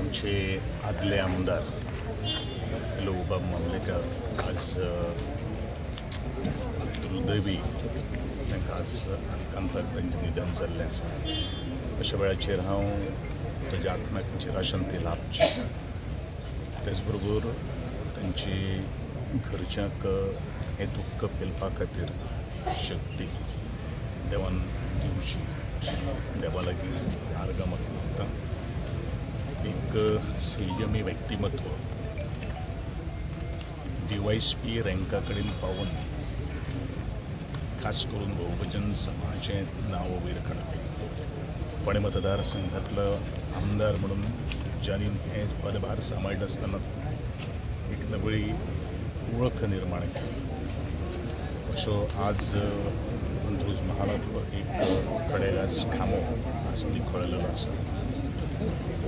आमचे आदले आमदार लोहबाब मामलेकर आज दुर्दैवी तांकां आज अनेकांतर तांचें निधन जाल्लें आसा। अशा वेळाचेर हांव ताच्या आत्म्याक चिरशांती लाभची, तेच बरोबर तांची घरच्यांक हे दुख्ख पेलपा खातीर शक्ती देवान दिवची, देवा लागीं आर्गां मागता। एक संयमी व्यक्तिमत्व DYSP रँका कडेन पावून खास करून बहुजन समाजाचें नांव वयर काडपी, फोंडें मतदारसंघांतलो आमदार म्हणून ज्यांनी हे पदभार सांबाळटा आसतना एक नवळी वळख निर्माण केली। अशो आज अंत्रुज महालांतलो एक कडेगाज खांबो आज निखळलेलो आसा।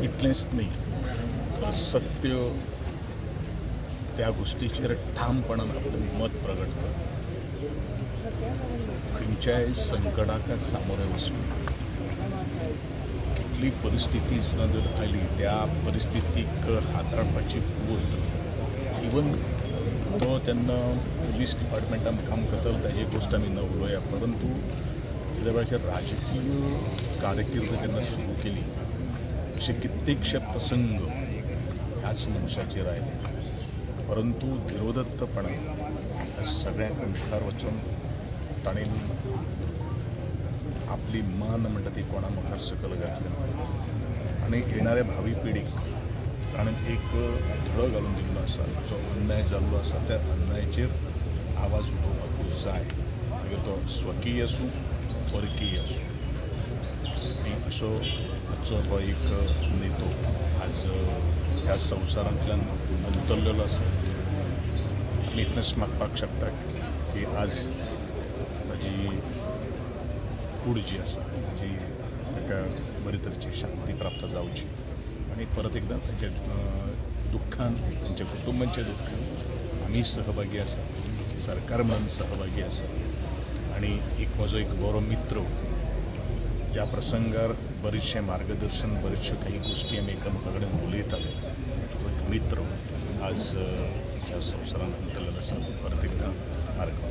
इतलेंच न्ही तर सत्य त्या गोष्टीचेर ठामपणान आपलें मत प्रगट करता। खंयच्याय संकटाक सामोरे वचपी, कितली परिस्थिती सुद्दां जर आयली त्या परिस्थितीक हाताळपाची पूर्त, इवन तो तेन्ना पुलीस डिपार्टमेंटान काम करतालो ताजी गोश्ट आमी न उलोवया, परंतु त्या वेळाचेर राजकीय कारकिर्द जेन्ना सुरू केली अशे कित्येकशे प्रसंग ह्याच मनशाचेर आयले, परंतु धिरोदत्तपणान ह्या सगळ्यांक मुखार वचून ताणें आपली मान म्हणटा ती कोणा मुखार सकल घातली आनी येणाऱ्या भावी पिढीक ताणें एक धडो घालून दिल्लो आसा। जो अन्याय जाल्लो आसा त्या अन्यायाचेर आवाज उठोवपाक जाय, मागीर तो स्वकीय आसूं परकीय आसूं। आनी अशो आजचो हो एक नेतो आज ह्या संवसारांतल्यान अंतरलेलो आसा। आमी इतलेंच मागपाक शकता की आज ताजी कूड जी आसा ताजी ताका बरे तरेची शांती प्राप्त जावची आनी परत एकदां ताचे दुख्खान तांच्या कुटुंबाच्या दुख्खान आमी सहभागी आसा, सरकार म्हणून सहभागी आसा। आनी एक म्हजो एक बरो मित्र ज्या प्रसंगार बरेचशें मार्गदर्शन, बरेचश्यो काही गोष्टी आमी एकामेका कडेन उलयताले, तो एक मित्र आज ह्या संवसारांत अंतरलेलो आसा। परत एकदां आर्गां